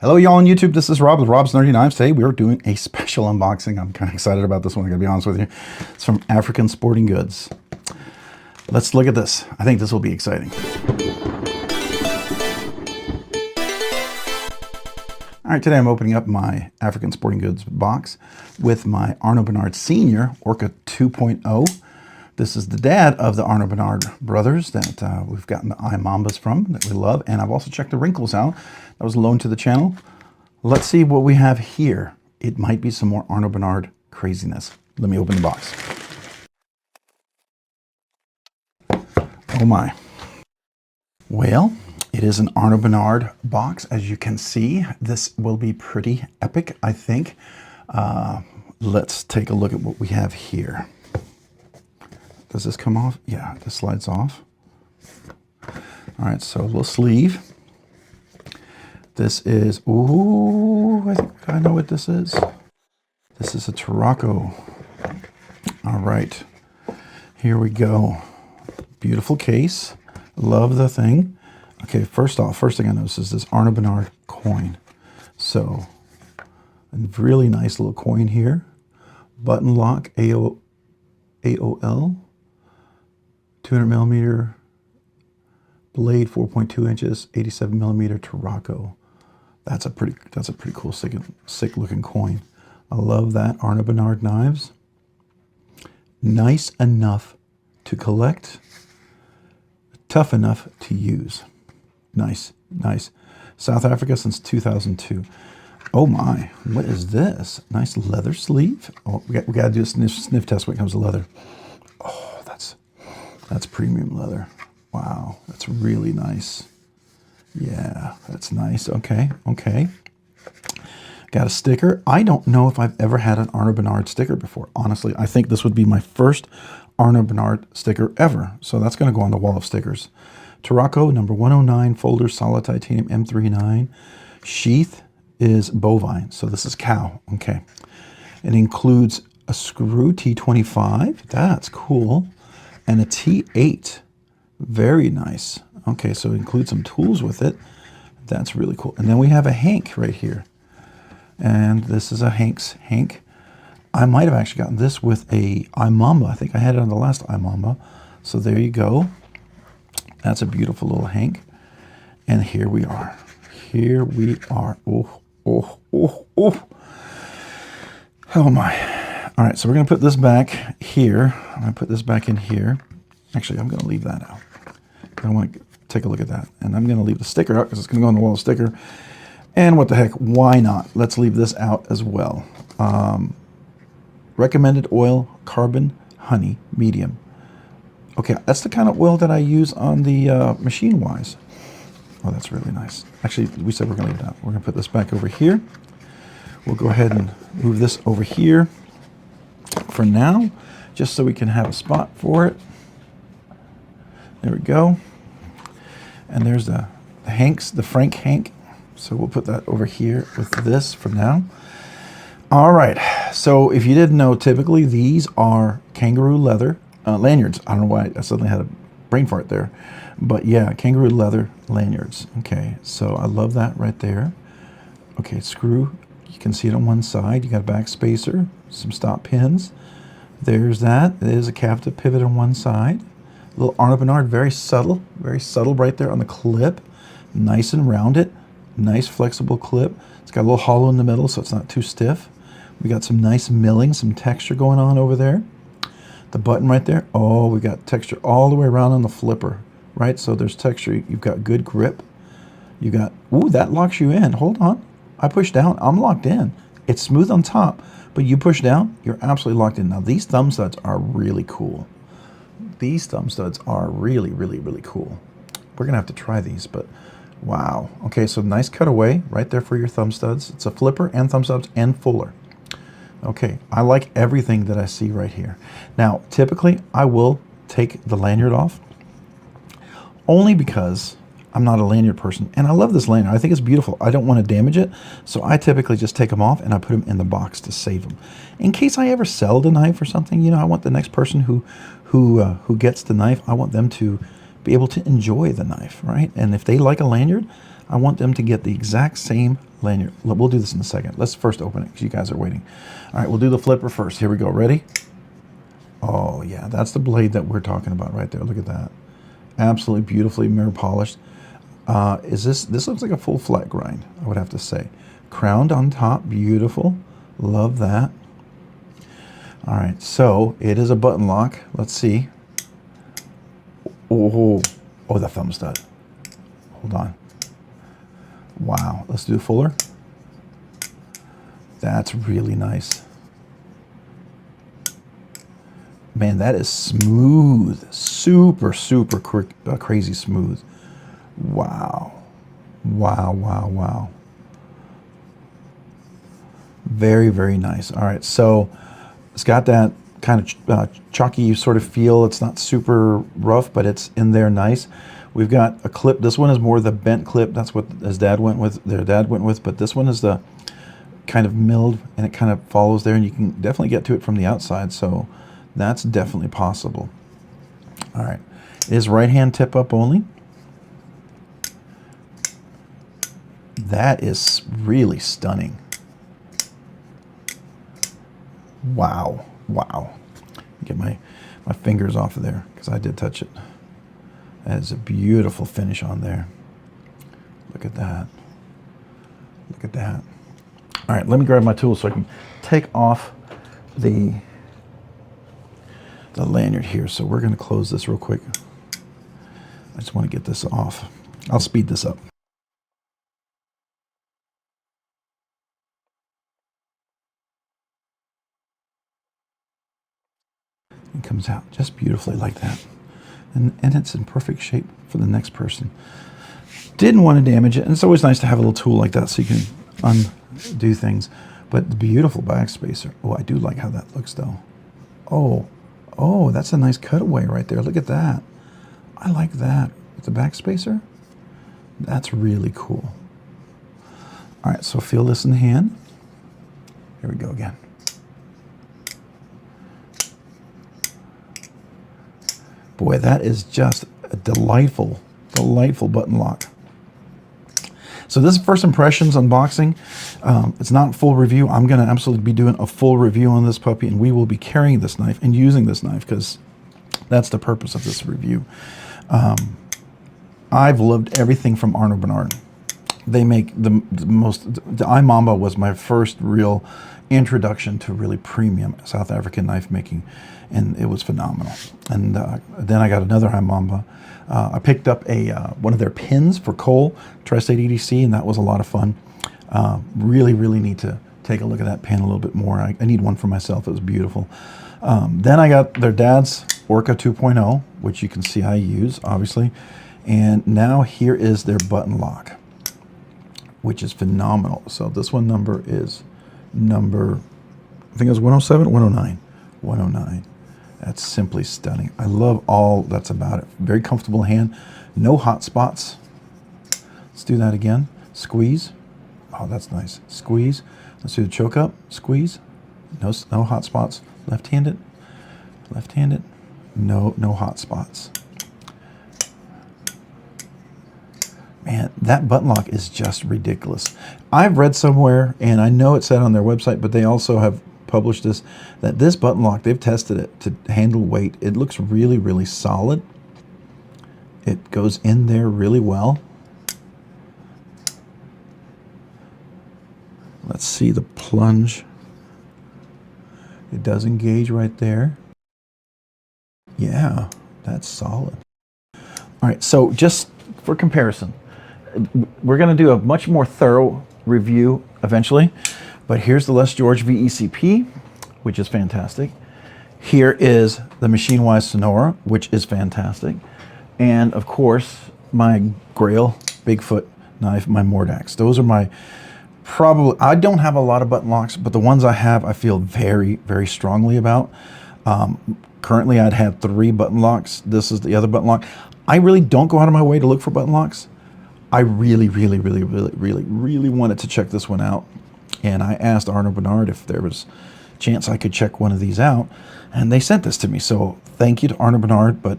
Hello y'all on YouTube, this is Rob with Rob's Nerdy Knives. Today we're doing a special unboxing. I'm kind of excited about this one, I gotta be honest with you. It's from African Sporting Goods. Let's look at this. I think this will be exciting. All right, today I'm opening up my African Sporting Goods box with my Arno Bernard Senior Orca 2.0. This is the dad of the Arno Bernard brothers that we've gotten the eye mambas from, that we love. And I've also checked the wrinkles out. That was loaned to the channel. Let's see what we have here. It might be some more Arno Bernard craziness. Let me open the box. Oh my. Well, it is an Arno Bernard box. As you can see, this will be pretty epic, I think. Let's take a look at what we have here. Does this come off? Yeah, this slides off. All right, so a little sleeve. This is, ooh, I think I know what this is. This is a Torocco. All right, here we go. Beautiful case. Love the thing. Okay, first thing I noticed is this Arno Bernard coin. So, a really nice little coin here. Button lock, AOL. 200 millimeter blade, 4.2 inches, 87 millimeter Turacco. That's a pretty cool, sick looking coin. I love that. Arno Bernard knives. Nice enough to collect, tough enough to use. Nice, nice. South Africa since 2002. Oh my, what is this? Nice leather sleeve. Oh, we got to do a sniff test when it comes to leather. Oh, that's premium leather. Wow, that's really nice. Yeah, that's nice. Okay, okay. Got a sticker. I don't know if I've ever had an Arno Bernard sticker before. Honestly, I think this would be my first Arno Bernard sticker ever. So that's going to go on the wall of stickers. Turacco, number 109, folder, solid titanium M390. Sheath is bovine, so this is cow. Okay. It includes a screw T25. That's cool. And a T8. Very nice. Okay, so it includes some tools with it. That's really cool. And then we have a hank right here. And this is a hank. I might have actually gotten this with a iMamba. I think I had it on the last iMamba. So there you go. That's a beautiful little hank. And here we are. Here we are. Oh, oh, oh, oh. Oh my. All right, so we're going to put this back here. I'm going to put this back in here. Actually, I'm going to leave that out. I want to take a look at that. And I'm going to leave the sticker out because it's going to go on the wall of sticker. And what the heck, why not? Let's leave this out as well. Recommended oil, carbon, honey, medium. Okay, that's the kind of oil that I use on the Machine Wise. Oh, that's really nice. Actually, we said we're going to leave it out. We're going to put this back over here. We'll go ahead and move this over here for now, just so we can have a spot for it. There we go. And there's the hanks, the Frank hank. So we'll put that over here with this for now. All right, so if you didn't know, typically these are kangaroo leather lanyards. I don't know why I suddenly had a brain fart there, but yeah, kangaroo leather lanyards. Okay, so I love that right there. Okay, screw. You can see it on one side. You got a back spacer, some stop pins. There's that. There's a captive pivot on one side. A little Arno Bernard, very subtle right there on the clip. Nice and rounded. Nice flexible clip. It's got a little hollow in the middle so it's not too stiff. We got some nice milling, some texture going on over there. The button right there. Oh, we got texture all the way around on the flipper, right? So there's texture. You've got good grip. You got, ooh, that locks you in. Hold on. I push down, I'm locked in. It's smooth on top, but you push down, you're absolutely locked in. Now these thumb studs are really cool. These thumb studs are really, really, really cool. We're gonna have to try these, but wow. Okay, so nice cutaway right there for your thumb studs. It's a flipper and thumb studs and fuller. Okay, I like everything that I see right here. Now, typically I will take the lanyard off only because I'm not a lanyard person, and I love this lanyard. I think it's beautiful. I don't want to damage it, so I typically just take them off and I put them in the box to save them. In case I ever sell the knife or something, you know, I want the next person who gets the knife, I want them to be able to enjoy the knife, right? And if they like a lanyard, I want them to get the exact same lanyard. We'll do this in a second. Let's first open it because you guys are waiting. All right, we'll do the flipper first. Here we go. Ready? Oh, yeah, that's the blade that we're talking about right there. Look at that. Absolutely beautifully mirror polished. This looks like a full flat grind, I would have to say. Crowned on top, beautiful. Love that. All right, so it is a button lock. Let's see. Oh, the thumb stud. Hold on. Wow, let's do fuller. That's really nice. Man, that is smooth. Super, super quick, crazy smooth. Wow. Wow, wow, wow. Very, very nice. All right, so it's got that kind of chalky sort of feel. It's not super rough, but it's in there nice. We've got a clip. This one is more the bent clip. That's what his dad went with, their dad went with, but this one is the kind of milled, and it kind of follows there, and you can definitely get to it from the outside, so that's definitely possible. All right, it is right-hand tip up only. That is really stunning. Wow, wow. Get my fingers off of there because I did touch it. That is a beautiful finish on there. Look at that. Look at that. All right, let me grab my tools so I can take off the lanyard here. So we're going to close this real quick. I just want to get this off. I'll speed this up. It comes out just beautifully like that. And it's in perfect shape for the next person. Didn't want to damage it, and it's always nice to have a little tool like that so you can undo things. But the beautiful backspacer. Oh, I do like how that looks though. Oh, that's a nice cutaway right there. Look at that. I like that. With the backspacer, that's really cool. All right, so feel this in the hand. Here we go again. Boy, that is just a delightful, delightful button lock. So this is first impressions unboxing. It's not a full review. I'm going to absolutely be doing a full review on this puppy, and we will be carrying this knife and using this knife because that's the purpose of this review. I've loved everything from Arno Bernard. They make the most. The iMamba was my first real introduction to really premium South African knife making, and it was phenomenal. And then I got another iMamba. I picked up one of their pins for coal, Tri-State EDC, and that was a lot of fun. Really, really need to take a look at that pin a little bit more. I need one for myself. It was beautiful. Then I got their dad's Orca 2.0, which you can see I use, obviously. And now here is their button lock, which is phenomenal. So this one number is number, I think it was 107, 109. 109. That's simply stunning. I love all that's about it. Very comfortable hand. No hot spots. Let's do that again. Squeeze. Oh, that's nice. Squeeze. Let's do the choke up. Squeeze. No hot spots. Left-handed. Left-handed. No hot spots. Man, that button lock is just ridiculous. I've read somewhere, and I know it said on their website, but they also have published this, that this button lock, they've tested it to handle weight. It looks really, really solid. It goes in there really well. Let's see the plunge. It does engage right there. Yeah, that's solid. All right, so just for comparison, we're going to do a much more thorough review eventually, but here's the Les George VECP, which is fantastic. Here is the Machine Wise Sonora, which is fantastic. And of course, my Grail Bigfoot knife, my Mordax. Those are my probably, I don't have a lot of button locks, but the ones I have, I feel very, very strongly about. Currently, I'd have 3 button locks. This is the other button lock. I really don't go out of my way to look for button locks. I really wanted to check this one out. And I asked Arno Bernard if there was a chance I could check one of these out. And they sent this to me. So thank you to Arno Bernard. But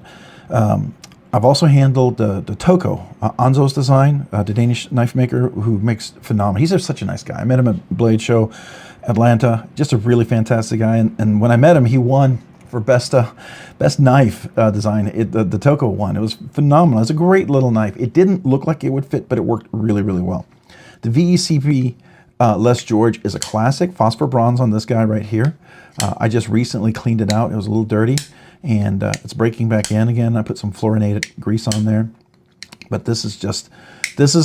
I've also handled the Torocco, Anzo's design, the Danish knife maker who makes phenomenal. He's just such a nice guy. I met him at Blade Show, Atlanta. Just a really fantastic guy. And when I met him, he won for best knife design. The Torocco won. It was phenomenal. It's a great little knife. It didn't look like it would fit, but it worked really, really well. The VECP Les George is a classic. Phosphor bronze on this guy right here. I just recently cleaned it out. It was a little dirty. And it's breaking back in again. I put some fluorinated grease on there. But this is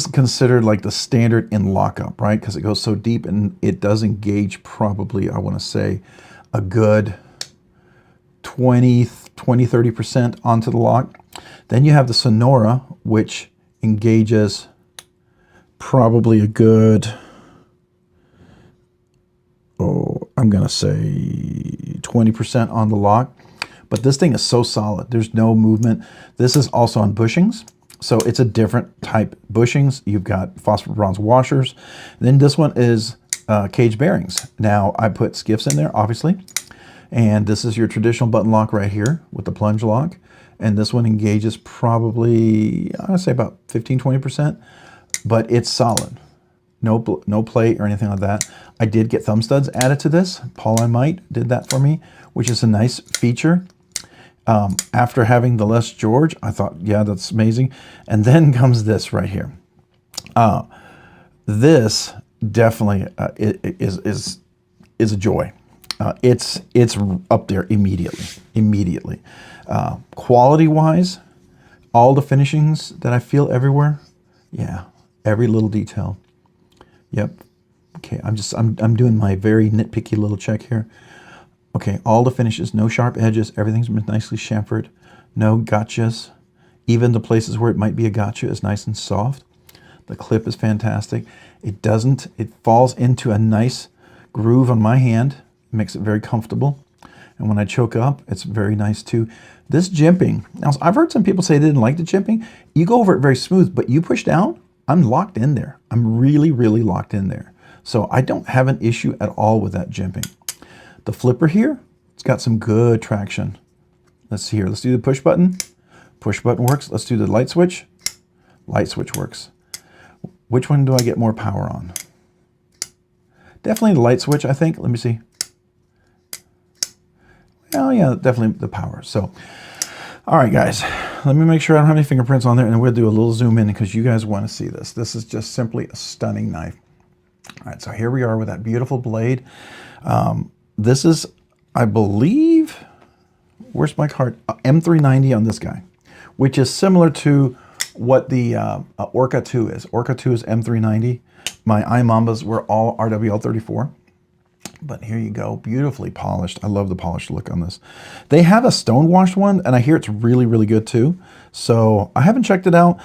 considered like the standard in lockup, right? Because it goes so deep and it does engage probably, I want to say, a good 30% onto the lock. Then you have the Sonora, which engages probably a good, I'm going to say 20% on the lock. But this thing is so solid. There's no movement. This is also on bushings. So it's a different type bushings. You've got phosphor bronze washers. Then this one is caged bearings. Now I put skiffs in there, obviously. And this is your traditional button lock right here with the plunge lock. And this one engages probably, I would say about 15–20%. But it's solid. No plate or anything like that. I did get thumb studs added to this. Paul I Might did that for me, which is a nice feature. After having the Les George, I thought, yeah, that's amazing. And then comes this right here. This definitely is a joy. It's up there immediately. Quality-wise, all the finishings that I feel everywhere, yeah, every little detail. Yep. Okay, I'm doing my very nitpicky little check here. Okay, all the finishes, no sharp edges, everything's been nicely chamfered, no gotchas. Even the places where it might be a gotcha is nice and soft. The clip is fantastic. It falls into a nice groove on my hand, makes it very comfortable. And when I choke up, it's very nice too. This jimping, now I've heard some people say they didn't like the jimping. You go over it very smooth, but you push down, I'm locked in there. I'm really, really locked in there. So I don't have an issue at all with that jimping. The flipper here, it's got some good traction. Let's see here. Let's do the push button. Push button works. Let's do the light switch. Light switch works. Which one do I get more power on? Definitely the light switch, I think. Let me see. Oh yeah, definitely the power. So, all right, guys. Let me make sure I don't have any fingerprints on there, and we'll do a little zoom in because you guys want to see this. This is just simply a stunning knife. All right, so here we are with that beautiful blade. This is, I believe, where's my card? M390 on this guy, which is similar to what the Orca 2 is. Orca 2 is M390. My iMambas were all RWL34. But here you go, beautifully polished. I love the polished look on this. They have a stonewashed one, and I hear it's really, really good too. So I haven't checked it out.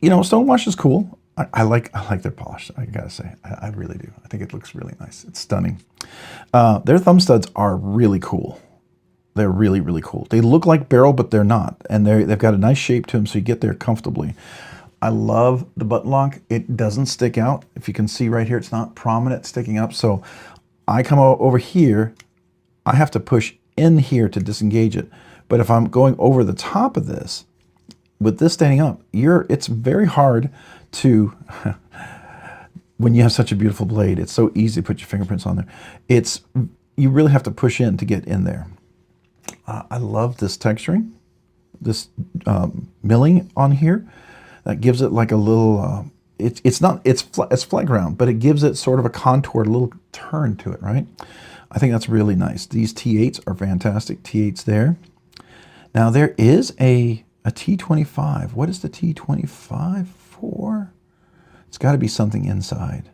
You know, stonewash is cool. I like their polish, I gotta say. I really do. I think it looks really nice. It's stunning. Their thumb studs are really cool. They're really, really cool. They look like barrel, but they're not. And they've got a nice shape to them, so you get there comfortably. I love the button lock. It doesn't stick out. If you can see right here, it's not prominent sticking up. So I come over here, I have to push in here to disengage it. But if I'm going over the top of this, with this standing up, it's very hard to, when you have such a beautiful blade, it's so easy to put your fingerprints on there. You really have to push in to get in there. I love this texturing, this milling on here. That gives it like a little, it's flat ground, but it gives it sort of a contour, a little turn to it, right? I think that's really nice. These T8s are fantastic, T8s there. Now there is a T25. What is the T25 for? It's got to be something inside.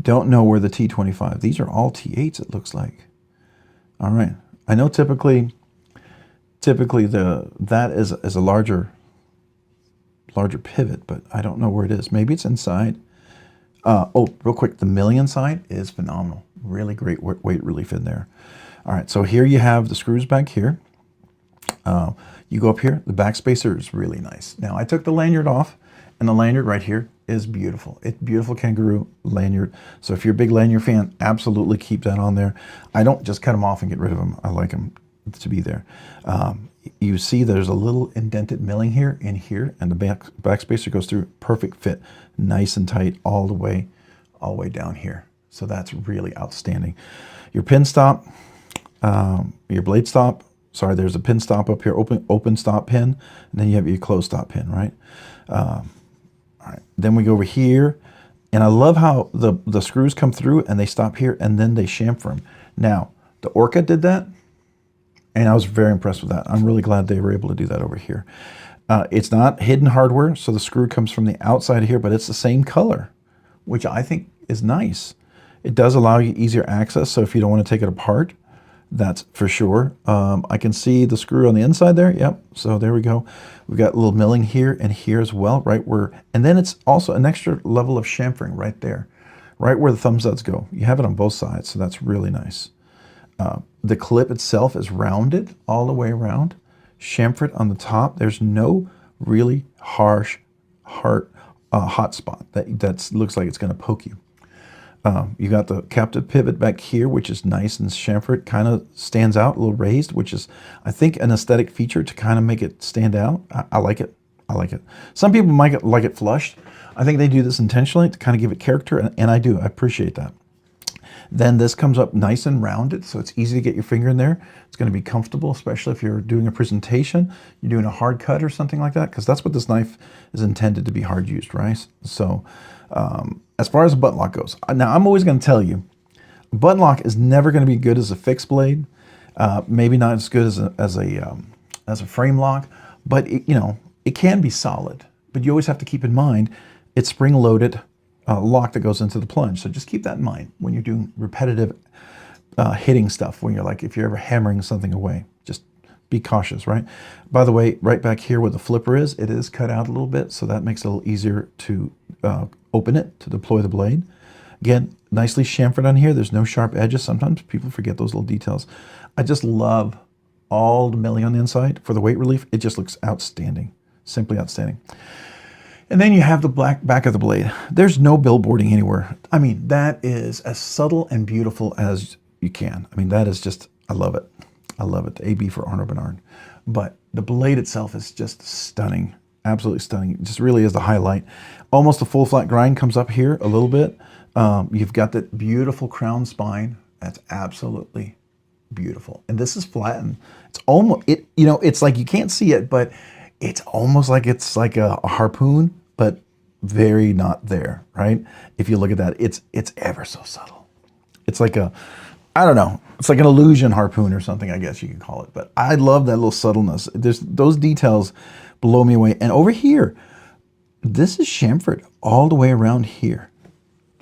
Don't know where the T25. These are all T8s, it looks like. All right. I know typically that is a larger pivot, but I don't know where it is. Maybe it's inside. Oh, real quick, the milling inside is phenomenal. Really great weight relief in there. All right, so here you have the screws back here. You go up here, the back spacer is really nice. Now, I took the lanyard off, and the lanyard right here is beautiful. It's beautiful kangaroo lanyard. So if you're a big lanyard fan, absolutely keep that on there. I don't just cut them off and get rid of them. I like them to be there. You see there's a little indented milling here and here, and the back spacer goes through. Perfect fit, nice and tight all the way down here. So that's really outstanding. Your pin stop, your blade stop. Sorry, there's a pin stop up here, open stop pin, and then you have your closed stop pin, right? All right. Then we go over here, and I love how the screws come through and they stop here and then they chamfer them. Now, the Orca did that, and I was very impressed with that. I'm really glad they were able to do that over here. It's not hidden hardware, so the screw comes from the outside here, but it's the same color, which I think is nice. It does allow you easier access, so if you don't want to take it apart, that's for sure. I can see the screw on the inside there. Yep, so there we go. We've got a little milling here and here as well, right where, and then it's also an extra level of chamfering right there, right where the thumb studs go. You have it on both sides, so that's really nice. The clip itself is rounded all the way around, chamfered on the top. There's no really harsh, hot spot that looks like it's going to poke you. You got the captive pivot back here, which is nice and chamfered, kind of stands out, a little raised, which is, I think, an aesthetic feature to kind of make it stand out. I like it. I like it. Some people might like it flushed. I think they do this intentionally to kind of give it character, and I do. I appreciate that. Then this comes up nice and rounded, so it's easy to get your finger in there. It's going to be comfortable, especially if you're doing a presentation, you're doing a hard cut or something like that, because that's what this knife is intended to be, hard used, right? So as far as a button lock goes, now I'm always going to tell you, a button lock is never going to be good as a fixed blade, maybe not as good as a frame lock, but it can be solid. But you always have to keep in mind it's spring-loaded lock that goes into the plunge. So just keep that in mind when you're doing repetitive hitting stuff, when you're like, if you're ever hammering something away, just be cautious, right? By the way, right back here where the flipper is, it is cut out a little bit, so that makes it a little easier to open it, to deploy the blade. Again, nicely chamfered on here. There's no sharp edges. Sometimes people forget those little details. I just love all the milling on the inside. For the weight relief, it just looks outstanding, simply outstanding. And then you have the black back of the blade. There's no billboarding anywhere. I mean, that is as subtle and beautiful as you can. I mean, that is just, I love it. I love it. The AB for Arno Bernard. But the blade itself is just stunning. Absolutely stunning. It just really is the highlight. Almost a full flat grind comes up here a little bit. You've got that beautiful crown spine. That's absolutely beautiful. And this is flattened. It's almost, it's like you can't see it, but it's almost like it's like a harpoon, but very not there, right? If you look at that, it's ever so subtle. It's like a, I don't know, it's like an illusion harpoon or something, I guess you could call it. But I love that little subtleness. Those details blow me away. And over here, this is chamfered all the way around here.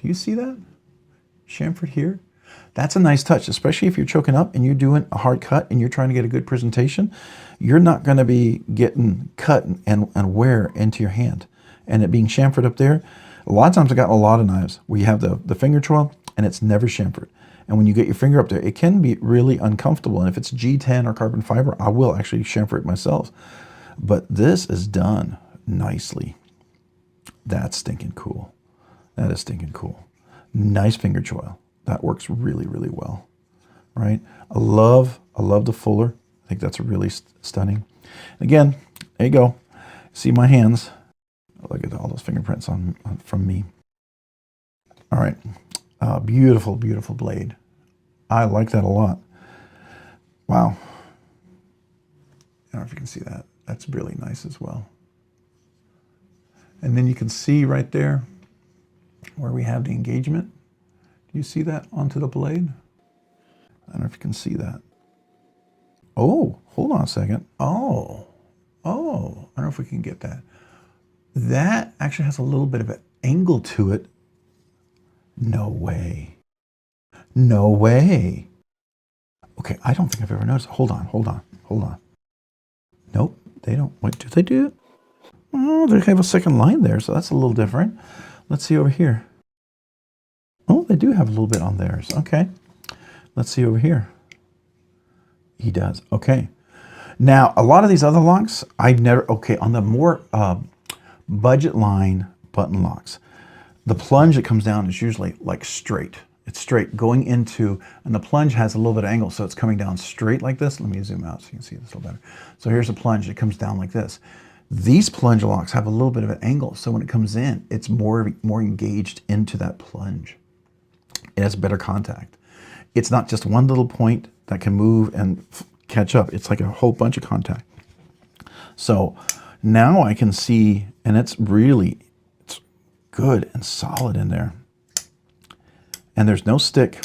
Do you see that? Chamfered here. That's a nice touch, especially if you're choking up and you're doing a hard cut and you're trying to get a good presentation. You're not going to be getting cut and wear into your hand. And it being chamfered up there, a lot of times I've gotten a lot of knives where you have the finger choil and it's never chamfered. And when you get your finger up there, it can be really uncomfortable. And if it's G10 or carbon fiber, I will actually chamfer it myself. But this is done nicely. That's stinking cool. That is stinking cool. Nice finger choil. That works really, really well, right? I love the fuller. I think that's really stunning. Again, there you go. See my hands. Look at all those fingerprints from me. All right, beautiful, beautiful blade. I like that a lot. Wow. I don't know if you can see that. That's really nice as well. And then you can see right there where we have the engagement. Do you see that onto the blade? I don't know if you can see that. Oh, hold on a second. Oh, I don't know if we can get that. That actually has a little bit of an angle to it. No way. No way. Okay, I don't think I've ever noticed. Hold on. Nope, they don't. Wait, do they do it? Oh, they have a second line there, so that's a little different. Let's see over here. Oh, they do have a little bit on theirs. Okay. Let's see over here. He does. Okay. Now, a lot of these other locks, on the more budget line button locks, the plunge that comes down is usually like straight. It's straight going into, and the plunge has a little bit of angle, so it's coming down straight like this. Let me zoom out so you can see this a little better. So here's a plunge, it comes down like this. These plunge locks have a little bit of an angle, so when it comes in, it's more engaged into that plunge. It has better contact. It's not just one little point that can move and catch up. It's like a whole bunch of contact. So now I can see, and it's good and solid in there. And there's no stick.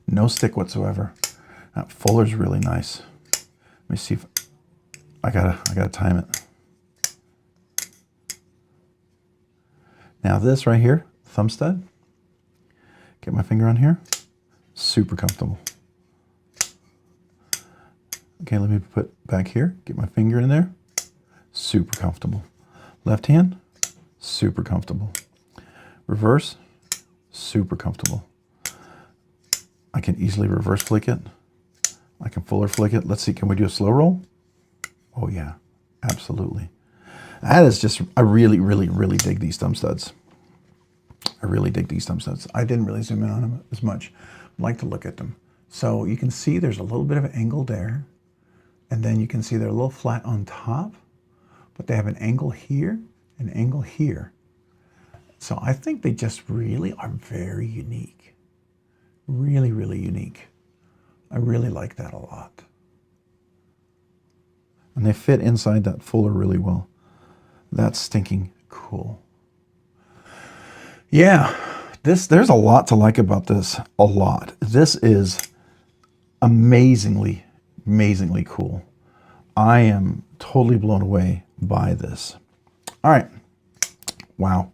No stick whatsoever. That fuller's really nice. Let me see if I gotta time it. Now this right here, thumb stud. Get my finger on here. Super comfortable. Okay, let me put back here. Get my finger in there. Super comfortable. Left hand, super comfortable. Reverse, super comfortable. I can easily reverse flick it. I can fuller flick it. Let's see, can we do a slow roll? Oh yeah, absolutely. That is just, I really, really, really dig these thumb studs. I really dig these thumb studs. I didn't really zoom in on them as much. I like to look at them. So you can see there's a little bit of an angle there. And then you can see they're a little flat on top, but they have an angle here, an angle here. So I think they just really are very unique. Really, really unique. I really like that a lot. And they fit inside that fuller really well. That's stinking cool. Yeah, there's a lot to like about this, a lot. This is amazingly, amazingly cool. I am totally blown away by this. All right, wow.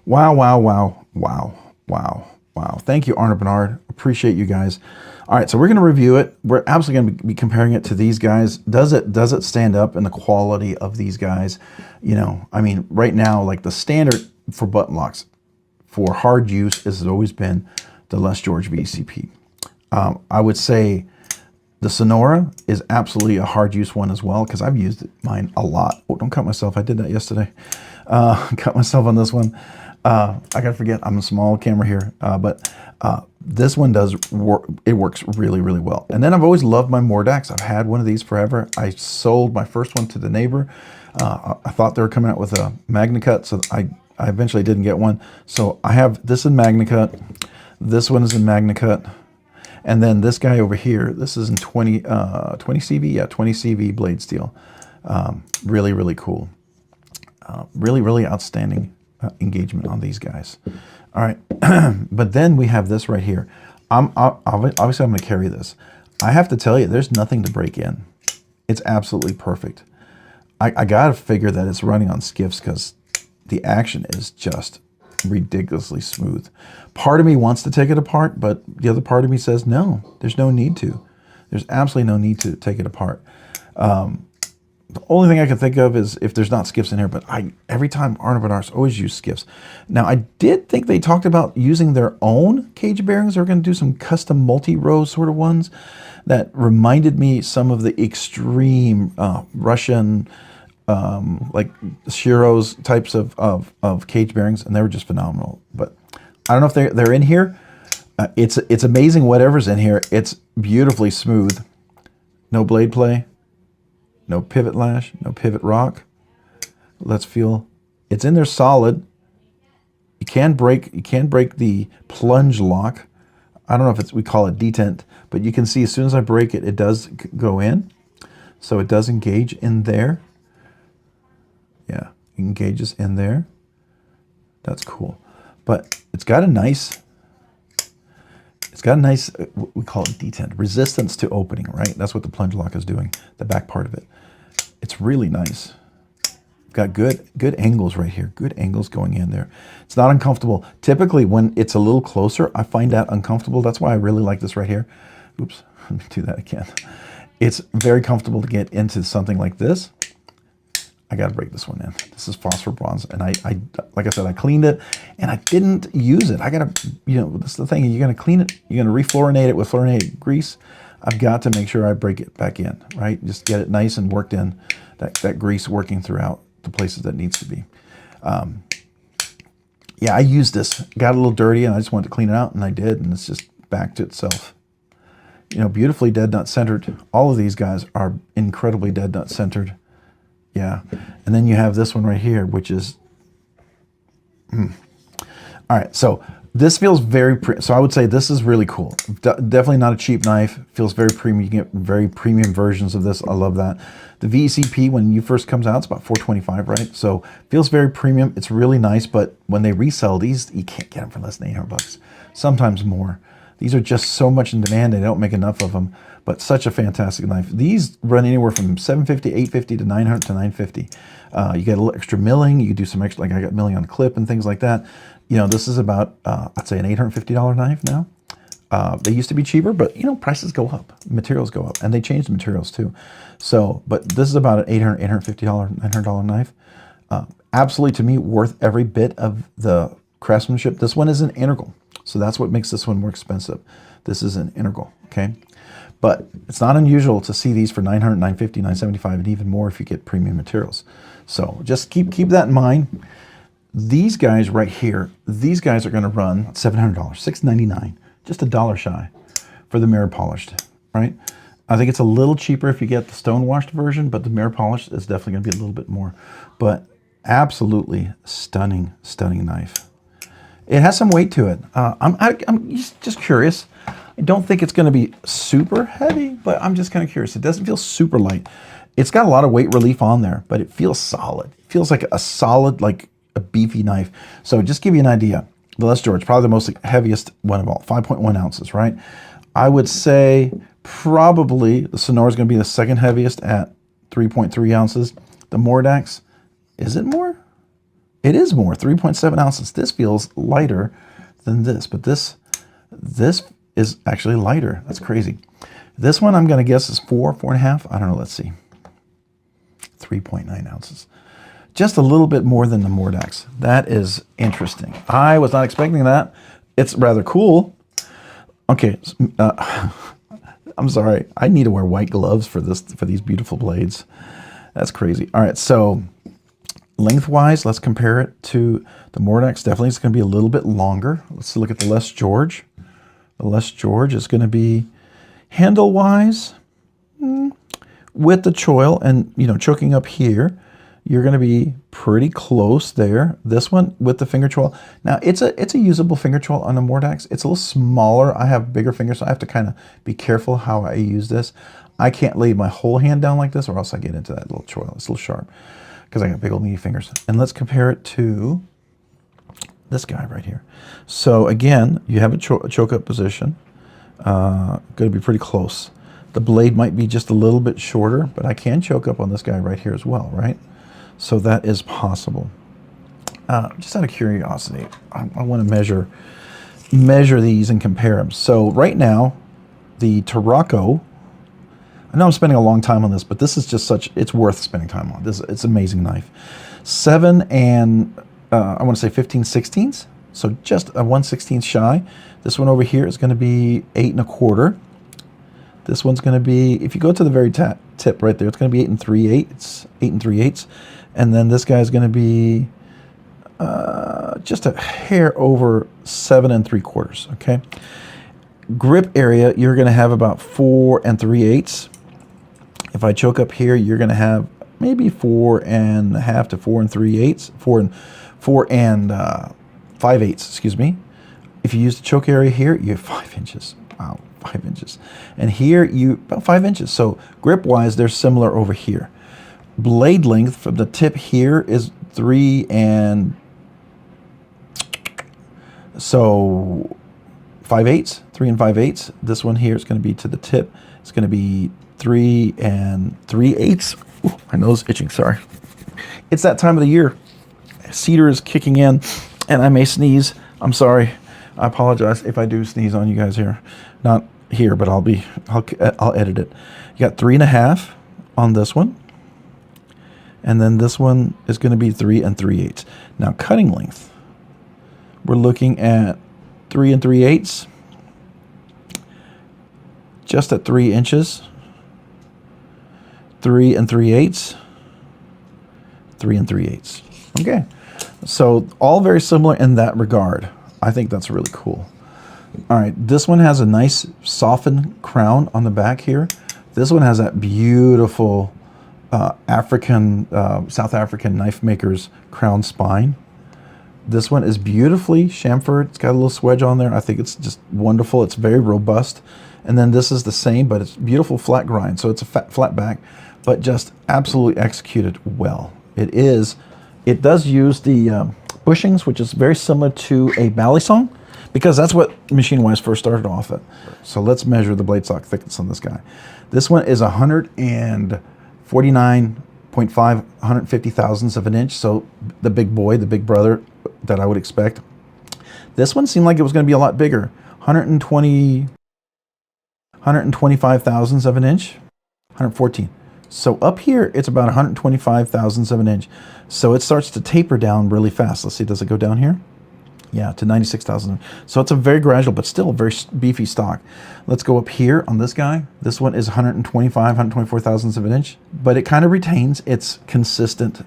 Wow, wow, wow, wow, wow, wow. Thank you, Arno Bernard. Appreciate you guys. All right, so we're going to review it. We're absolutely going to be comparing it to these guys. Does it stand up in the quality of these guys? You know, I mean, right now, like the standard for button locks for hard use has always been the Les George VCP. I would say the Sonora is absolutely a hard use one as well, because I've used mine a lot. Oh, don't cut myself. I did that yesterday. Cut myself on this one. I gotta forget, I'm a small camera here, but this one does work. It works really, really well. And then I've always loved my Mordax. I've had one of these forever. I sold my first one to the neighbor. I thought they were coming out with a Magna Cut, so I eventually didn't get one. So I have this in Magna Cut. This one is in Magna Cut. And then this guy over here, this is in 20 CV, yeah, 20 CV blade steel. Really, really cool. Really, really outstanding engagement on these guys. All right, but then we have this right here. Obviously I'm going to carry this. I have to tell you, there's nothing to break in. It's absolutely perfect. I got to figure that it's running on skiffs because the action is just ridiculously smooth. Part of me wants to take it apart, but the other part of me says, no, there's no need to. There's absolutely no need to take it apart. The only thing I can think of is if there's not skiffs in here, but every time Arno Bernard's always used skiffs. Now, I did think they talked about using their own cage bearings. They're going to do some custom multi-row sort of ones that reminded me some of the extreme Russian, like Shiro's types of cage bearings, and they were just phenomenal. But I don't know if they're in here. It's amazing whatever's in here. It's beautifully smooth. No blade play. No pivot lash, no pivot rock. Let's feel. It's in there solid. You can break the plunge lock. I don't know if we call it detent, but you can see as soon as I break it, it does go in. So it does engage in there. Yeah, it engages in there. That's cool. But it's got a nice, we call it detent, resistance to opening, right? That's what the plunge lock is doing, the back part of it. It's really nice. Got good angles right here. Good angles going in there. It's not uncomfortable. Typically, when it's a little closer, I find that uncomfortable. That's why I really like this right here. Oops, let me do that again. It's very comfortable to get into something like this. I got to break this one in. This is phosphor bronze, and I like I said, I cleaned it, and I didn't use it. I got to, this is the thing. You're going to clean it. You're going to refluorinate it with fluorinated grease. I've got to make sure I break it back in, right? Just get it nice and worked in, that grease working throughout the places that needs to be. Yeah, I used this. Got a little dirty, and I just wanted to clean it out, and I did, and it's just back to itself. You know, beautifully dead nut centered. All of these guys are incredibly dead nut centered. Yeah. And then you have this one right here, which is... All right, so this feels very... So I would say this is really cool. Definitely not a cheap knife. Feels very premium. You can get very premium versions of this. I love that. The VECP, when you first comes out, it's about $425, right? So feels very premium. It's really nice, but when they resell these, you can't get them for less than 800 bucks. Sometimes more. These are just so much in demand, they don't make enough of them, but such a fantastic knife. These run anywhere from $750, $850 to $900 to $950. You get a little extra milling, you do some extra, like I got milling on clip and things like that. You know, this is about, I'd say an $850 knife now. They used to be cheaper, but you know, prices go up, materials go up, and they change the materials too. So, but this is about an $800, $850, $900 knife. Absolutely, to me, worth every bit of the craftsmanship. This one is an integral. So that's what makes this one more expensive. This is an integral, okay? But it's not unusual to see these for $900, $950, $975, and even more if you get premium materials. So just keep that in mind. These guys right here, these guys are gonna run $700, $699, just $1 shy for the mirror polished, right? I think it's a little cheaper if you get the stone washed version, but the mirror polished is definitely gonna be a little bit more. But absolutely stunning, stunning knife. It has some weight to it. I'm just curious. I don't think it's going to be super heavy, but I'm just kind of curious. It doesn't feel super light. It's got a lot of weight relief on there, but it feels solid. It feels like a solid, like a beefy knife. So just give you an idea. The Les George, probably the most heaviest one of all, 5.1 ounces, right? I would say probably the Sonora is going to be the second heaviest at 3.3 ounces. The Mordax, is it more? It is more, 3.7 ounces. This feels lighter than this, but this is actually lighter. That's crazy. This one I'm gonna guess is 4.5. I don't know, let's see. 3.9 ounces. Just a little bit more than the Mordax. That is interesting. I was not expecting that. It's rather cool. Okay, I'm sorry. I need to wear white gloves for these beautiful blades. That's crazy. All right, so lengthwise, let's compare it to the Mordax. Definitely it's going to be a little bit longer. Let's look at the Les George. The Les George is going to be handle-wise with the choil and, you know, choking up here. You're going to be pretty close there. This one with the finger choil. Now, it's a usable finger choil on the Mordax. It's a little smaller. I have bigger fingers, so I have to kind of be careful how I use this. I can't lay my whole hand down like this or else I get into that little choil. It's a little sharp, because I got big old meaty fingers. And let's compare it to this guy right here. So again, you have a choke up position. Going to be pretty close. The blade might be just a little bit shorter, but I can choke up on this guy right here as well, right? So that is possible. Just out of curiosity, I want to measure these and compare them. So right now, the Torocco, I know I'm spending a long time on this, but this is just it's worth spending time on. It's an amazing knife. 7 and, I want to say 15/16, so just a 1/16 shy. This one over here is going to be 8 1/4. This one's going to be, if you go to the very tip right there, it's going to be 8 3/8, 8 3/8. And then this guy's going to be just a hair over 7 3/4, okay? Grip area, you're going to have about 4 3/8. If I choke up here, you're going to have maybe 4 1/2 to 4 3/8, 4 and 5/8, excuse me. If you use the choke area here, you have 5 inches. Wow, 5 inches. And here, about 5 inches. So grip-wise, they're similar over here. Blade length from the tip here is 3 and... So 5/8, 3 and 5/8. This one here is going to be to the tip. It's going to be 3 3/8. Ooh, my nose is itching, sorry. It's that time of the year. Cedar is kicking in, and I may sneeze. I'm sorry. I apologize if I do sneeze on you guys here. Not here, but I'll edit it. You got 3 1/2 on this one. And then this one is going to be 3 3/8. Now, cutting length. We're looking at 3 3/8. Just at 3 inches. 3 3/8. 3 3/8. Okay. So all very similar in that regard. I think that's really cool. All right, this one has a nice softened crown on the back here. This one has that beautiful South African knife maker's crown spine. This one is beautifully chamfered. It's got a little swedge on there. I think it's just wonderful. It's very robust. And then this is the same, but it's beautiful flat grind. So it's a flat back, but just absolutely executed well. It does use the bushings, which is very similar to a balisong, because that's what Machine Wise first started off at. So let's measure the blade stock thickness on this guy. This one is 149.5, 150 thousandths of an inch. So the big boy, the big brother that I would expect. This one seemed like it was going to be a lot bigger. 125 thousandths of an inch, 114. So up here, it's about 125 thousandths of an inch. So it starts to taper down really fast. Let's see, does it go down here? Yeah, to 96,000. So it's a very gradual, but still a very beefy stock. Let's go up here on this guy. This one is 125, 124 thousandths of an inch, but it kind of retains its consistent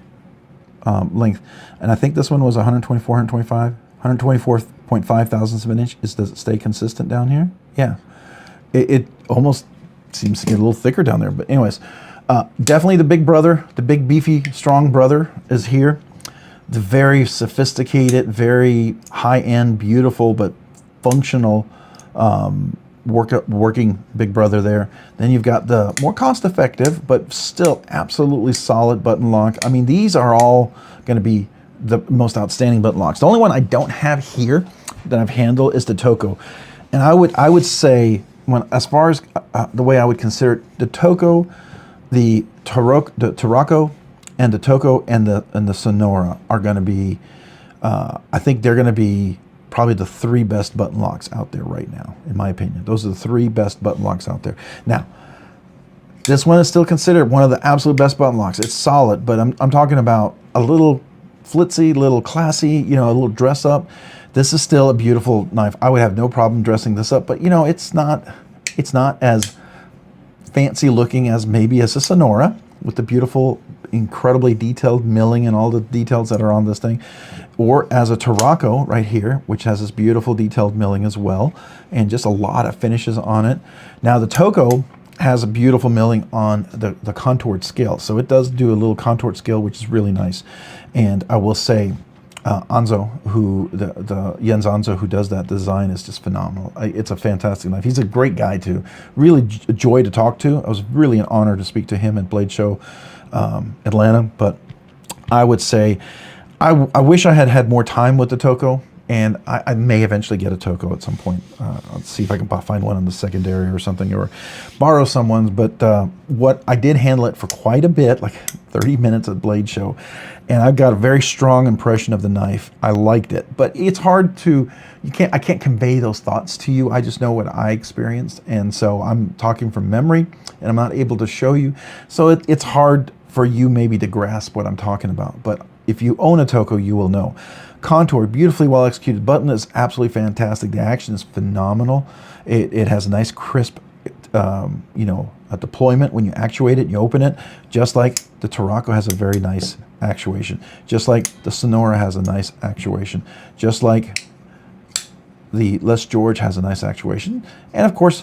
length. And I think this one was 124, 125, 124.5 thousandths of an inch. Does it stay consistent down here? Yeah. It almost seems to get a little thicker down there. But anyways, definitely the big brother, the big beefy, strong brother is here. The very sophisticated, very high-end, beautiful, but functional working big brother there. Then you've got the more cost-effective, but still absolutely solid button lock. I mean, these are all going to be the most outstanding button locks. The only one I don't have here that I've handled is the Torocco. And I would say, as far as the way I would consider it, the Torocco, the Turacco, and the Torocco and the Sonora are going to be, I think they're going to be probably the three best button locks out there right now, in my opinion. Those are the three best button locks out there. Now, this one is still considered one of the absolute best button locks. It's solid, but I'm talking about a little flitzy, little classy, you know, a little dress up. This is still a beautiful knife. I would have no problem dressing this up, but you know, it's not as fancy looking as maybe as a Sonora with the beautiful, incredibly detailed milling and all the details that are on this thing, or as a Turacco right here, which has this beautiful detailed milling as well, and just a lot of finishes on it. Now the Torocco has a beautiful milling on the contoured scale, so it does do a little contoured scale, which is really nice. And I will say, Anzo, the Jens Anzo, who does that design, is just phenomenal. It's a fantastic knife. He's a great guy too. Really a joy to talk to. I was really an honor to speak to him at Blade Show Atlanta. But I would say I wish I had had more time with the Torocco, and I may eventually get a Torocco at some point. Let's see if I can find one on the secondary or something, or borrow someone's. But what I did handle it for quite a bit, like 30 minutes at Blade Show, and I've got a very strong impression of the knife. I liked it, but it's hard to, I can't convey those thoughts to you. I just know what I experienced, and so I'm talking from memory, and I'm not able to show you. So it's hard for you maybe to grasp what I'm talking about. But if you own a Torocco, you will know. Contour, beautifully well executed button is absolutely fantastic. The action is phenomenal. It has a nice crisp, you know, a deployment when you actuate it, you open it, just like the Turacco has a very nice actuation, just like the Sonora has a nice actuation, just like the Les George has a nice actuation, and of course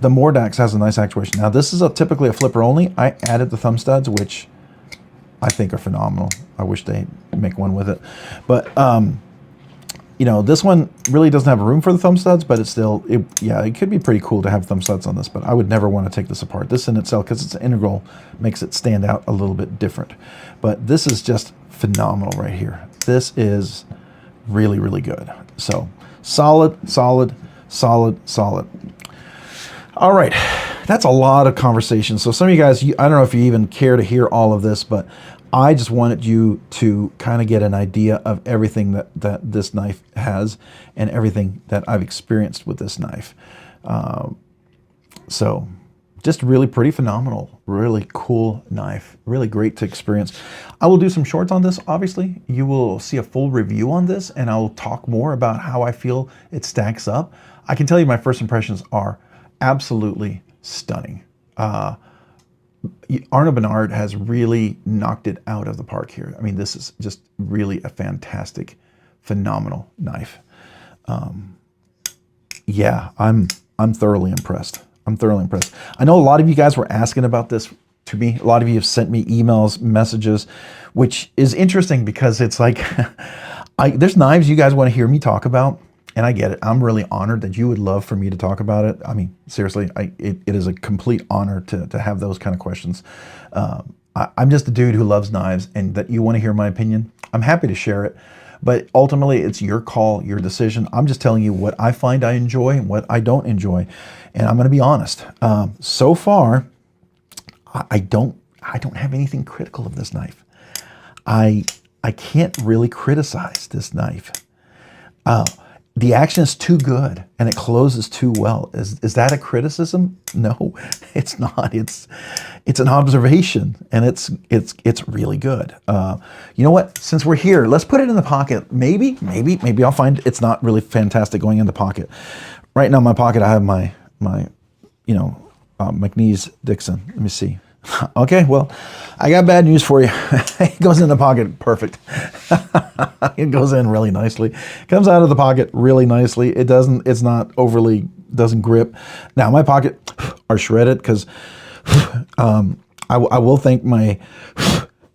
the Mordax has a nice actuation. Now this is typically a flipper only. I added the thumb studs, which I think are phenomenal. I wish they make one with it, but you know, this one really doesn't have room for the thumb studs, but it's still, yeah, it could be pretty cool to have thumb studs on this, but I would never want to take this apart. This in itself, because it's integral, makes it stand out a little bit different. But this is just phenomenal right here. This is really, really good. So solid, solid, solid, solid. All right, that's a lot of conversation. So some of you guys, I don't know if you even care to hear all of this, but I just wanted you to kind of get an idea of everything that this knife has and everything that I've experienced with this knife. So just really pretty phenomenal, really cool knife, really great to experience. I will do some shorts on this, obviously. You will see a full review on this, and I'll talk more about how I feel it stacks up. I can tell you my first impressions are absolutely stunning. Arno Bernard has really knocked it out of the park here. I mean, this is just really a fantastic, phenomenal knife. Yeah, I'm thoroughly impressed. I'm thoroughly impressed. I know a lot of you guys were asking about this to me. A lot of you have sent me emails, messages, which is interesting because it's like, there's knives you guys want to hear me talk about, and I get it. I'm really honored that you would love for me to talk about it. I mean, seriously, it is a complete honor to have those kind of questions. I'm just a dude who loves knives, and that you want to hear my opinion. I'm happy to share it, but ultimately it's your call, your decision. I'm just telling you what I find I enjoy and what I don't enjoy, and I'm going to be honest. So far, I don't have anything critical of this knife. I can't really criticize this knife. The action is too good and it closes too well. Is that a criticism? No, it's not. It's an observation, and it's really good. You know what? Since we're here, let's put it in the pocket. Maybe I'll find it's not really fantastic going in the pocket. Right now in my pocket I have my McNeese Dixon. Let me see. Okay, well, I got bad news for you. It goes in the pocket perfect. It goes in really nicely. Comes out of the pocket really nicely. It's not overly, doesn't grip. Now my pocket are shredded because I will thank my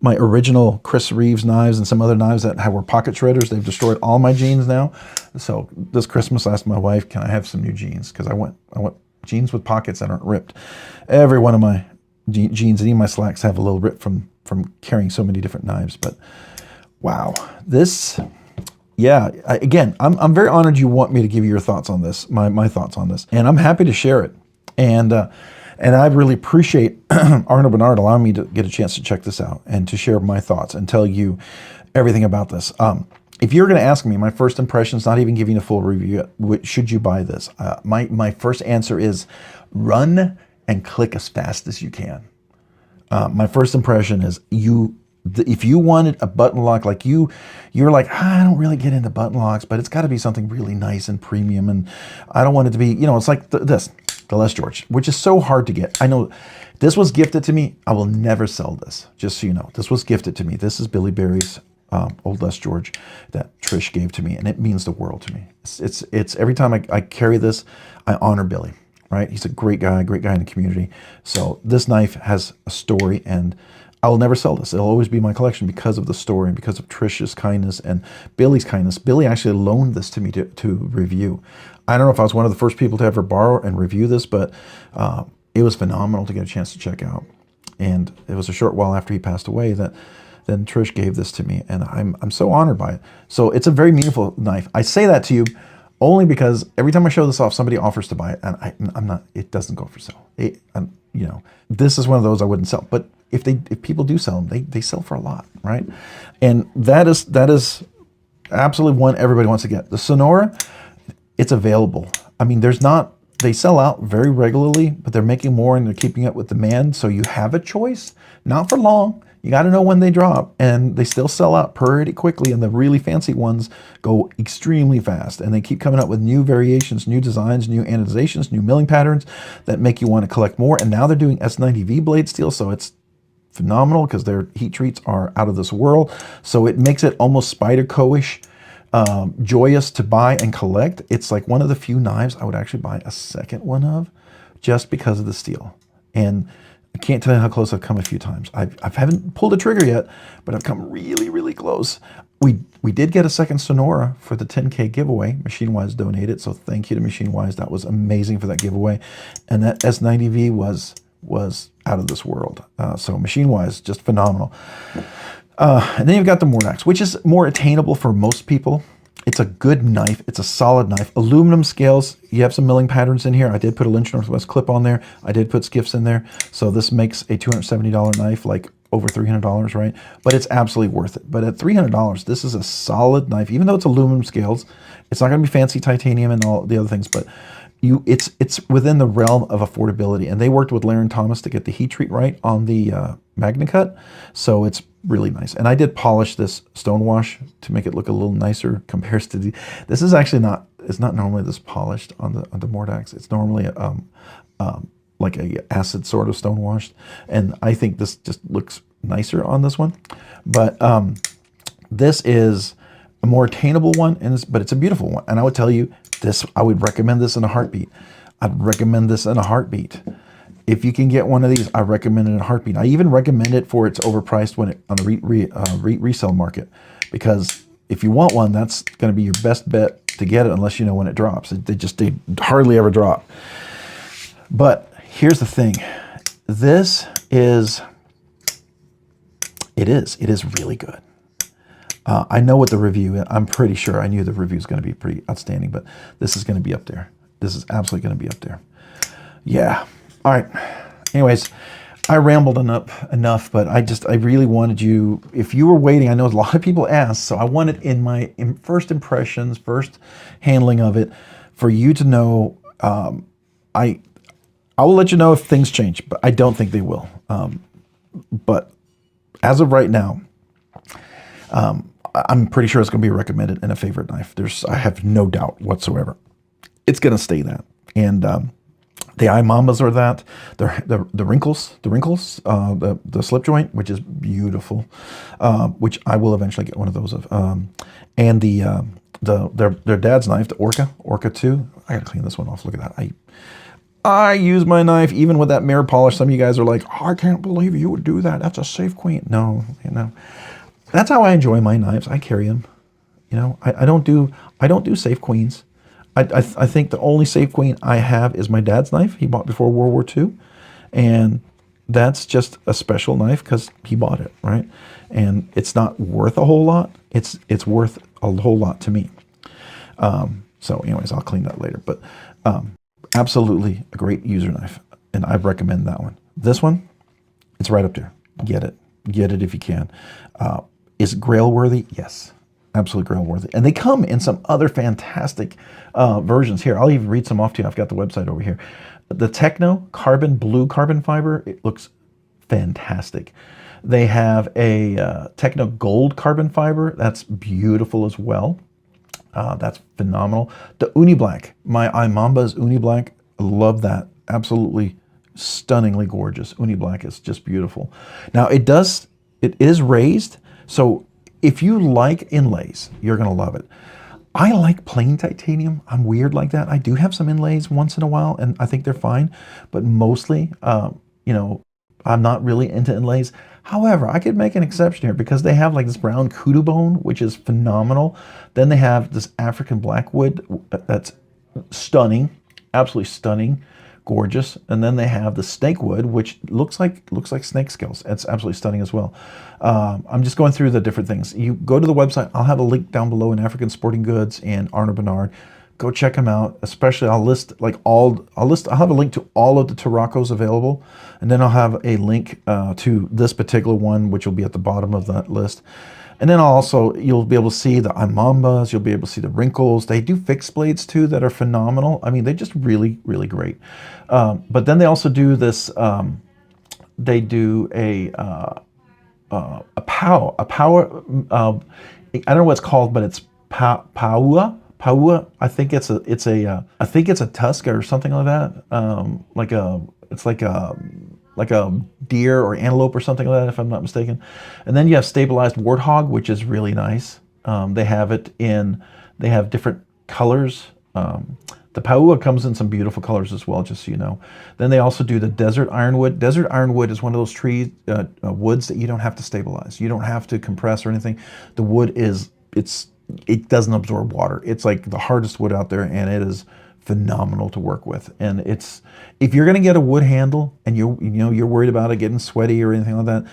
original Chris Reeves knives and some other knives that were pocket shredders. They've destroyed all my jeans now. So this Christmas I asked my wife, can I have some new jeans? Because I want jeans with pockets that aren't ripped. Every one of my jeans and even my slacks have a little rip from carrying so many different knives. But wow, this, yeah, again, I'm very honored you want me to give you your thoughts on this, my thoughts on this, and I'm happy to share it. And I really appreciate Arno Bernard allowing me to get a chance to check this out and to share my thoughts and tell you everything about this. If you're going to ask me, my first impression is not even giving a full review yet. Should you buy this? My first answer is run and click as fast as you can. My first impression is if you wanted a button lock, like you're like, I don't really get into button locks, but it's got to be something really nice and premium, and I don't want it to be, it's like the Les George, which is so hard to get. I know this was gifted to me. I will never sell this, just so you know. This was gifted to me. This is Billy Barry's old Les George that Trish gave to me, and it means the world to me. It's every time I carry this, I honor Billy. Right? He's a great guy in the community. So this knife has a story, and I will never sell this. It'll always be my collection because of the story and because of Trish's kindness and Billy's kindness. Billy actually loaned this to me to review. I don't know if I was one of the first people to ever borrow and review this, but it was phenomenal to get a chance to check out. And it was a short while after he passed away that then Trish gave this to me, and I'm so honored by it. So it's a very meaningful knife. I say that to you only because every time I show this off, somebody offers to buy it, and I'm not. It doesn't go for sale. This is one of those I wouldn't sell. But if people do sell them, they sell for a lot, right? And that is absolutely one everybody wants to get. The Sonora, it's available. I mean, they sell out very regularly, but they're making more and they're keeping up with demand. So you have a choice, not for long. You got to know when they drop, and they still sell out pretty quickly, and the really fancy ones go extremely fast, and they keep coming up with new variations, new designs, new anodizations, new milling patterns that make you want to collect more. And now they're doing S90V blade steel, so it's phenomenal because their heat treats are out of this world. So it makes it almost Spyderco-ish, joyous to buy and collect. It's like one of the few knives I would actually buy a second one of just because of the steel. And I can't tell you how close I've come a few times. I haven't pulled a trigger yet, but I've come really, really close. We did get a second Sonora for the 10K giveaway. Machine Wise donated, so thank you to Machine Wise. That was amazing for that giveaway. And that S90V was out of this world. So Machine Wise, just phenomenal. And then you've got the Mordax, which is more attainable for most people. It's a good knife. It's a solid knife. Aluminum scales. You have some milling patterns in here. I did put a Lynch Northwest clip on there. I did put skiffs in there. So this makes a $270 knife like over $300, right? But it's absolutely worth it. But at $300, this is a solid knife. Even though it's aluminum scales, it's not going to be fancy titanium and all the other things, but it's within the realm of affordability. And they worked with Laren Thomas to get the heat treat right on the Magna Cut. So it's really nice. And I did polish this stone wash to make it look a little nicer compared to this is actually not, it's not normally this polished on the Mordax. It's normally like a acid sort of stone washed, and I think this just looks nicer on this one. But this is a more attainable one, but it's a beautiful one. And I would tell you this, I would recommend this in a heartbeat. I'd recommend this in a heartbeat. If you can get one of these, I recommend it in a heartbeat. I even recommend it for its overpriced when it on the resale market, because if you want one, that's going to be your best bet to get it, unless you know when it drops. They hardly ever drop. But here's the thing. This is, it is really good. I know what the review, I'm pretty sure I knew the review is going to be pretty outstanding, but this is going to be up there. This is absolutely going to be up there. Yeah. All right. Anyways, I rambled enough, but I really wanted you, if you were waiting, I know a lot of people asked, so I wanted in my first impressions, first handling of it, for you to know, I will let you know if things change, but I don't think they will. But as of right now, I'm pretty sure it's going to be recommended and a favorite knife. I have no doubt whatsoever. It's going to stay that. And the eye mambas are that. The wrinkles, the slip joint, which is beautiful, which I will eventually get one of those of. And their dad's knife, the Orca 2. I got to clean this one off. Look at that. I use my knife even with that mirror polish. Some of you guys are like, oh, I can't believe you would do that. That's a safe queen. No, you know. That's how I enjoy my knives. I carry them. You know, I don't do safe queens. I think the only safe queen I have is my dad's knife he bought before World War II, and that's just a special knife because he bought it, right? And it's not worth a whole lot. It's worth a whole lot to me. So anyways, I'll clean that later. But absolutely a great user knife, and I recommend that one. This one, it's right up there. Get it if you can. Is it grail worthy? Yes, absolutely grail worthy. And they come in some other fantastic versions here. I'll even read some off to you. I've got the website over here. The Techno blue carbon fiber, it looks fantastic. They have a Techno gold carbon fiber. That's beautiful as well. That's phenomenal. The Uni Black, my iMamba is Uni Black. I love that. Absolutely stunningly gorgeous. Uni Black is just beautiful. Now it is raised, so if you like inlays, you're gonna love it. I like plain titanium. I'm weird like that. I do have some inlays once in a while, and I think they're fine, but mostly, you know, I'm not really into inlays. However, I could make an exception here because they have like this brown kudu bone, which is phenomenal. Then they have this African blackwood that's stunning, absolutely stunning, gorgeous. And then they have the snake wood, which looks like snake scales. It's absolutely stunning as well. I'm just going through the different things. You go to the website. I'll have a link down below in African Sporting Goods and Arno Bernard. Go check them out. Especially, I'll have a link to all of the Toracos available, and then I'll have a link to this particular one, which will be at the bottom of that list. And then you'll be able to see the imambas, you'll be able to see the wrinkles. They do fixed blades too that are phenomenal. I mean, they're just really, really great. But then they also do this, they do a power, I don't know what it's called, but it's paua. I think it's a tusk or something like that. It's like a deer or antelope or something like that, if I'm not mistaken. And then you have stabilized warthog, which is really nice. They have different colors. The paua comes in some beautiful colors as well, just so you know. Then they also do the desert ironwood. Desert ironwood is one of those trees, woods that you don't have to stabilize. You don't have to compress or anything. The wood it doesn't absorb water. It's like the hardest wood out there, and it is phenomenal to work with. And if you're going to get a wood handle and you're worried about it getting sweaty or anything like that,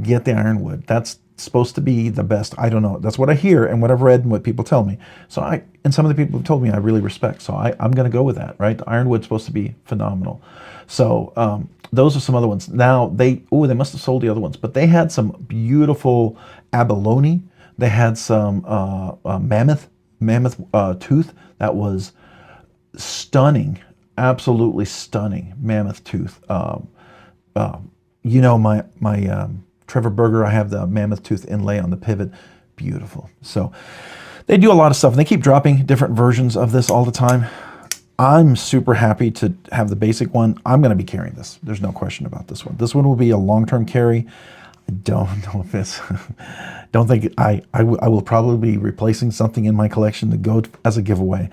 get the ironwood. That's supposed to be the best. I don't know. That's what I hear and what I've read and what people tell me. And some of the people have told me I really respect. So I'm going to go with that, right? The ironwood's supposed to be phenomenal. So those are some other ones. Now they must have sold the other ones, but they had some beautiful abalone. They had some mammoth tooth that was stunning, absolutely stunning mammoth tooth. You know, my Trevor Berger, I have the mammoth tooth inlay on the pivot, beautiful. So they do a lot of stuff, and they keep dropping different versions of this all the time. I'm super happy to have the basic one. I'm going to be carrying this. There's no question about this one. This one will be a long-term carry. I don't know if it's, don't think I will probably be replacing something in my collection to go as a giveaway.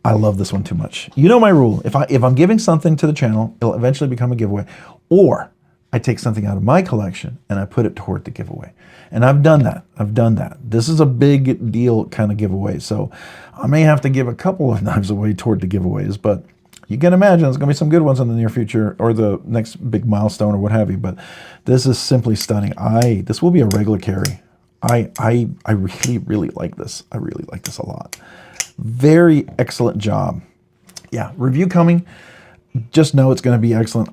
I love this one too much. You know my rule. If I'm giving something to the channel, it'll eventually become a giveaway. Or I take something out of my collection and I put it toward the giveaway. And I've done that. I've done that. This is a big deal kind of giveaway. So I may have to give a couple of knives away toward the giveaways, but you can imagine there's going to be some good ones in the near future or the next big milestone or what have you. But this is simply stunning. This will be a regular carry. I really, really like this. I really like this a lot. Very excellent job. Yeah, review coming. Just know it's going to be excellent.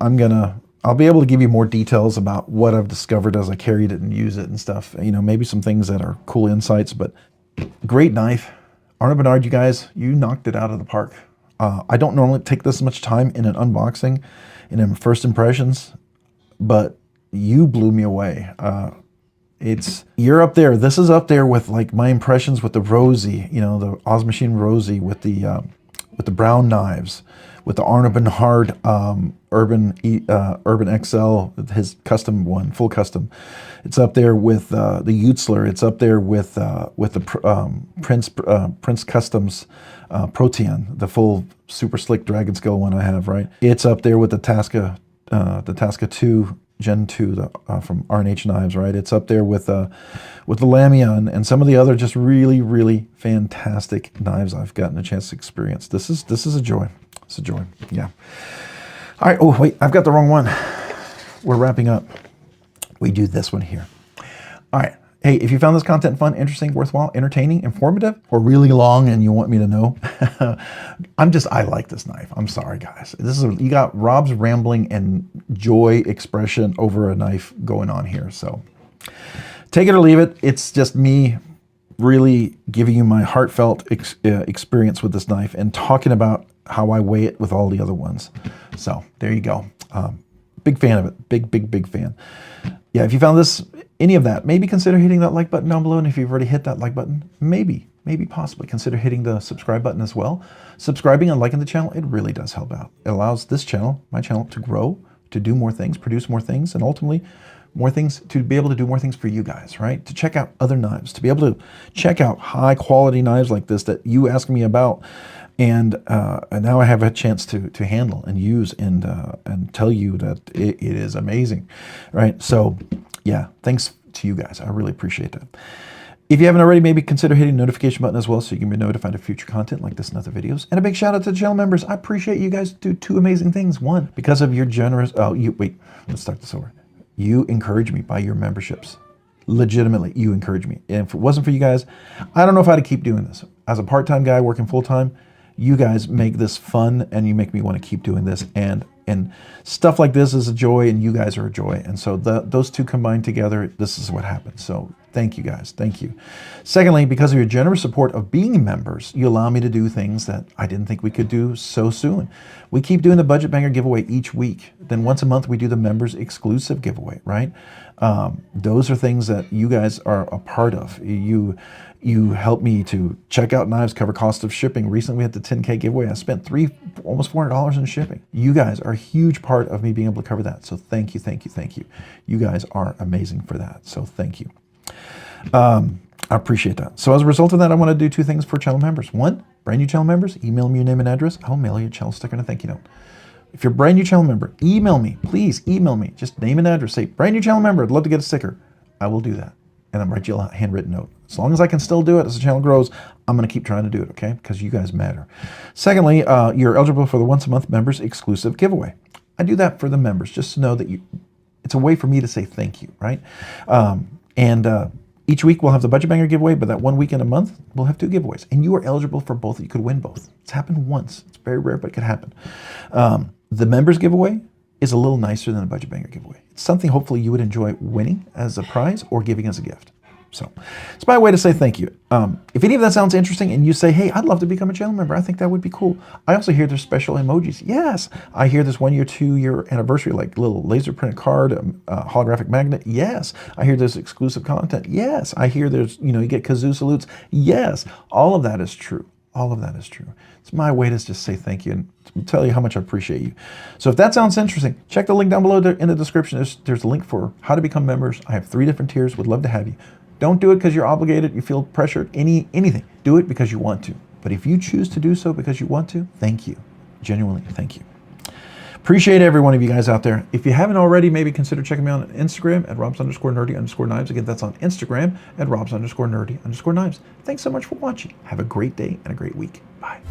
I'll be able to give you more details about what I've discovered as I carried it and use it and stuff. You know, maybe some things that are cool insights, but great knife. Arno Bernard, you guys, you knocked it out of the park. I don't normally take this much time in an unboxing and in first impressions, but you blew me away. You're up there. This is up there with like my impressions with the Rosie, you know, the Oz Machine Rosie with the brown knives, with the Arno Bernard Urban XL, his custom one, full custom. It's up there with the Utzler. It's up there with the Prince Customs Protean, the full super slick dragon scale one I have, right? It's up there with the Tasca 2 Gen 2 from R&H Knives, right? It's up there with the Lamia and some of the other just really, really fantastic knives I've gotten a chance to experience. This is a joy. It's a joy. Yeah. All right. Oh, wait, I've got the wrong one. We're wrapping up. We do this one here. All right. Hey, if you found this content fun, interesting, worthwhile, entertaining, informative, or really long and you want me to know, I like this knife. I'm sorry, guys. You got Rob's rambling and joy expression over a knife going on here. So take it or leave it. It's just me really giving you my heartfelt experience with this knife and talking about how I weigh it with all the other ones. So there you go. Big fan of it. Big fan. Yeah, if you found any of that, maybe consider hitting that like button down below. And if you've already hit that like button, maybe possibly consider hitting the subscribe button as well. Subscribing and liking the channel, it really does help out. It allows this channel, my channel, to grow, to do more things, produce more things, and ultimately more things, to be able to do more things for you guys, right? To check out other knives, to be able to check out high quality knives like this that you ask me about. And now I have a chance to handle and use and tell you that it is amazing, right? So yeah, thanks to you guys. I really appreciate that. If you haven't already, maybe consider hitting the notification button as well so you can be notified of future content like this and other videos. And a big shout out to the channel members. I appreciate you guys do two amazing things. One, because of your generous, let's start this over. You encourage me by your memberships. Legitimately, you encourage me. And if it wasn't for you guys, I don't know if I'd keep doing this. As a part-time guy working full-time, you guys make this fun and you make me want to keep doing this, and stuff like this is a joy and you guys are a joy, and so those two combined together, this is what happens. So thank you guys, thank you. Secondly, because of your generous support of being members, you allow me to do things that I didn't think we could do so soon. We keep doing the Budget Banger giveaway each week. Then once a month we do the members exclusive giveaway, right? Those are things that you guys are a part of. You help me to check out knives, cover cost of shipping. Recently we had the 10K giveaway. I spent almost $400 in shipping. You guys are a huge part of me being able to cover that. So thank you, thank you, thank you. You guys are amazing for that. So thank you. I appreciate that. So as a result of that, I want to do two things for channel members. One, brand new channel members, email me your name and address. I'll mail you a channel sticker and a thank you note. If you're a brand new channel member, email me. Please email me. Just name and address. Say, brand new channel member, I'd love to get a sticker. I will do that. And I'll write you a handwritten note. As long as I can still do it as the channel grows, I'm going to keep trying to do it, okay? Because you guys matter. Secondly, you're eligible for the once a month members exclusive giveaway. I do that for the members, just to know that it's a way for me to say thank you, right? Each week we'll have the Budget Banger giveaway, but that one weekend a month, we'll have two giveaways. And you are eligible for both. You could win both. It's happened once. It's very rare, but it could happen. The members giveaway is a little nicer than a Budget Banger giveaway. It's something hopefully you would enjoy winning as a prize or giving as a gift. So it's my way to say thank you. If any of that sounds interesting and you say, hey, I'd love to become a channel member, I think that would be cool. I also hear there's special emojis. Yes. I hear there's 1 year, 2 year anniversary, like little laser print card, holographic magnet. Yes. I hear there's exclusive content. Yes. I hear there's, you get kazoo salutes. Yes. All of that is true. All of that is true. It's my way to just say thank you and tell you how much I appreciate you. So if that sounds interesting, check the link down below in the description. There's a link for how to become members. I have 3 different tiers. Would love to have you. Don't do it because you're obligated, you feel pressured, anything. Do it because you want to. But if you choose to do so because you want to, thank you. Genuinely, thank you. Appreciate every one of you guys out there. If you haven't already, maybe consider checking me out on Instagram at robs_nerdy_knives. Again, that's on Instagram at robs_nerdy_knives. Thanks so much for watching. Have a great day and a great week. Bye.